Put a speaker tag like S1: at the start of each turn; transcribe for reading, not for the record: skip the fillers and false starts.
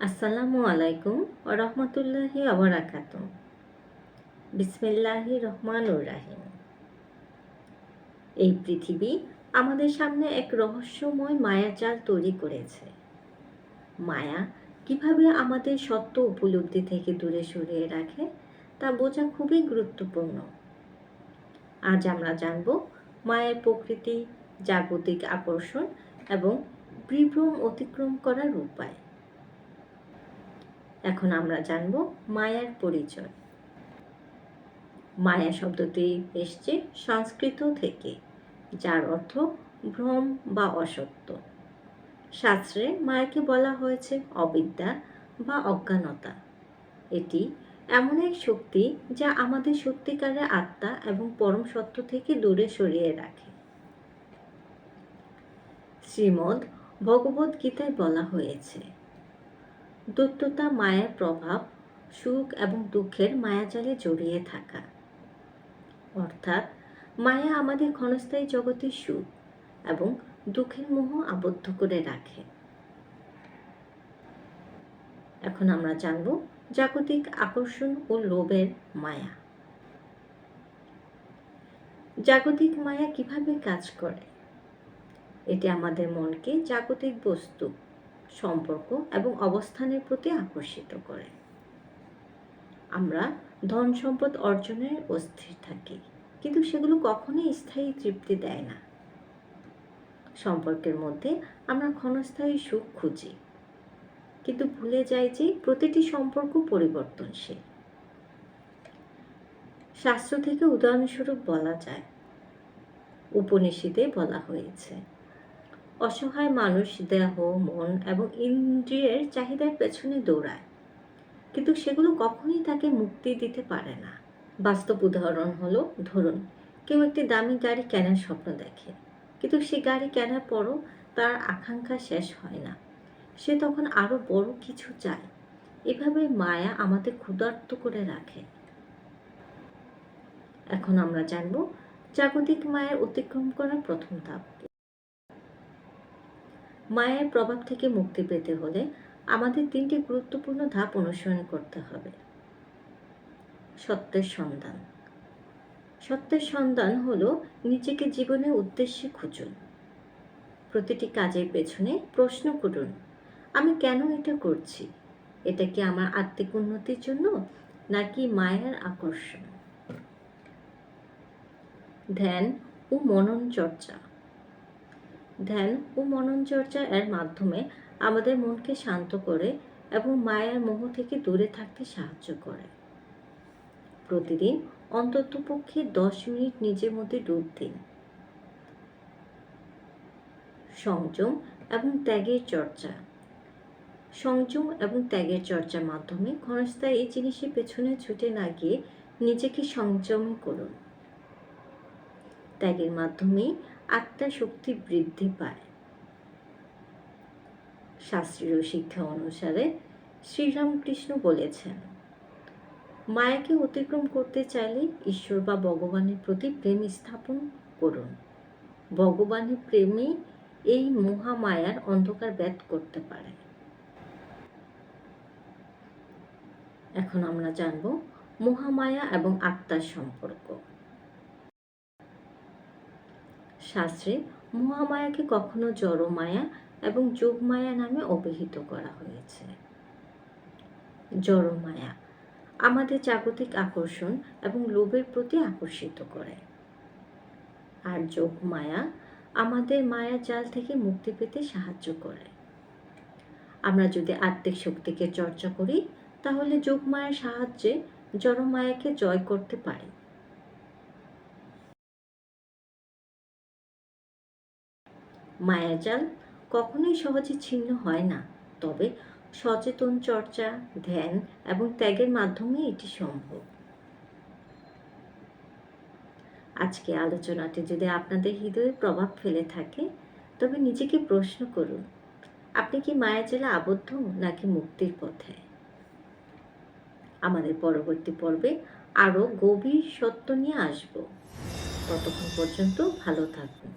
S1: আসসালামু আলাইকুম ওয়া রাহমাতুল্লাহি ওয়া বারাকাতুহু। বিসমিল্লাহির রহমানির রহিম। এই পৃথিবী আমাদের সামনে এক রহস্যময় মায়াজাল তৈরি করেছে। মায়া কিভাবে আমাদের সত্য উপলব্ধি থেকে দূরে সরিয়ে রাখে তা বোঝা খুবই গুরুত্বপূর্ণ। আজ আমরা জানব মায়ের প্রকৃতি, জাগতিক আকর্ষণ এবং বিভ্রম অতিক্রম করার উপায়। এখন আমরা জানব মায়ার পরিচয়। মায়া শব্দটি এসছে সংস্কৃত থেকে, যার অর্থ ভ্রম বা অসত্য। শাস্ত্রে মায়াকে বলা হয়েছে অবিদ্যা বা অজ্ঞানতা। এটি এমন এক শক্তি যা আমাদের সত্যিকারের আত্মা এবং পরম সত্য থেকে দূরে সরিয়ে রাখে। শ্রীমদ্ ভগবদ গীতায় বলা হয়েছে, দৈত্যতা মায়ার প্রভাব, সুখ এবং দুঃখের মায়াজালে জড়িয়ে থাকা। অর্থাৎ মায়া আমাদের ক্ষণস্থায়ী জগতের সুখ এবং দুঃখের মোহ আবদ্ধ করে রাখে। এখন আমরা জানব জাগতিক আকর্ষণ ও লোভের মায়া। জাগতিক মায়া কিভাবে কাজ করে? এটি আমাদের মনকে জাগতিক বস্তু, সম্পর্ক এবং অবস্থানের প্রতি আকর্ষিত করে। আমরা ধন সম্পদ অর্জনের অস্থির থাকি, কিন্তু সেগুলো কখনোই স্থায়ী তৃপ্তি দেয় না। সম্পর্কের মধ্যে আমরা ক্ষণস্থায়ী সুখ খুঁজি, কিন্তু ভুলে যাই যে প্রতিটি সম্পর্ক পরিবর্তনশীল। শাস্ত্র থেকে উদাহরণস্বরূপ বলা যায়, উপনিষদে বলা হয়েছে, অসহায় মানুষ দেহ, মন এবং ইন্দ্রিয়ের চাহিদার পেছনে দৌড়ায়, কিন্তু সেগুলো কখনোই তাকে মুক্তি দিতে পারে না। বাস্তব উদাহরণ হলো, ধরুন কেউ একটি দামি গাড়ি কেনার স্বপ্ন দেখে, কিন্তু সে গাড়ি কেনার পরও তার আকাঙ্ক্ষা শেষ হয় না। সে তখন আরো বড় কিছু চায়। এভাবে মায়া আমাদের ক্ষুধার্ত করে রাখে। এখন আমরা জানব জাগতিক মায়ার অতিক্রম করার প্রথম ধাপ। মায়ের প্রভাব থেকে মুক্তি পেতে হলে আমাদের তিনটি গুরুত্বপূর্ণ ধাপ অনুসরণ করতে হবে। সত্যের সন্ধান। সত্যের সন্ধান হলো নিজেকে জীবনের উদ্দেশ্যে খুঁজুন। প্রতিটি কাজের পেছনে প্রশ্ন করুন, আমি কেন এটা করছি? এটা কি আমার আত্মিক উন্নতির জন্য নাকি মায়ের আকর্ষণ? ধ্যান ও মনন চর্চা। ধ্যান ও মনন চর্চা এর মাধ্যমে আমাদের মনকে শান্ত করে এবং মায়ার মোহ থেকে দূরে থাকতে সাহায্য করে। প্রতিদিন অন্ততপক্ষে 10 মিনিট নিজের মধ্যে ডুব দিন। সংযম এবং ত্যাগের চর্চা। সংযম এবং ত্যাগের চর্চার মাধ্যমে ক্ষণস্থায়ী এই জিনিসের পেছনে ছুটে না গিয়ে নিজেকে সংযমী করুন। ত্যাগের মাধ্যমেই আত্মার শক্তি বৃদ্ধি পায়। শাস্ত্রীয় শিক্ষা অনুসারে শ্রীরামকৃষ্ণ বলেছেন, মায়াকে অতিক্রম করতে চাইলে ঈশ্বর বা ভগবানের প্রতি প্রেম স্থাপন করুন। ভগবানের প্রেমই এই মহামায়ার অন্ধকার ভেদ করতে পারে। এখন আমরা জানব মহামায়া এবং আত্মার সম্পর্ক। শাস্ত্রে মহামায়াকে কখনো জড় মায়া এবং যোগমায়া নামে অভিহিত করা হয়েছে। জড় মায়া আমাদের জাগতিক আকর্ষণ এবং লোভের প্রতি আকর্ষিত করে, আর যোগমায়া আমাদের মায়া জাল থেকে মুক্তি পেতে সাহায্য করে। আমরা যদি আত্মিক শক্তিকে চর্চা করি, তাহলে যোগমায়ার সাহায্যে জড়মায়াকে জয় করতে পারি। মায়াজাল কখনোই সহজে ছিন্ন হয় না, তবে সচেতন চর্চা, ধ্যান এবং ত্যাগের মাধ্যমে এটি সম্ভব। আজকে আলোচনাটি যদি আপনাদের হৃদয়ে প্রভাব ফেলে থাকে, তবে নিজেকে প্রশ্ন করুন, আপনি কি মায়াজালে আবদ্ধ নাকি মুক্তির পথে? আমাদের পরবর্তী পর্বে আরো গভীর সত্য নিয়ে আসব। ততক্ষণ পর্যন্ত ভালো থাকুন।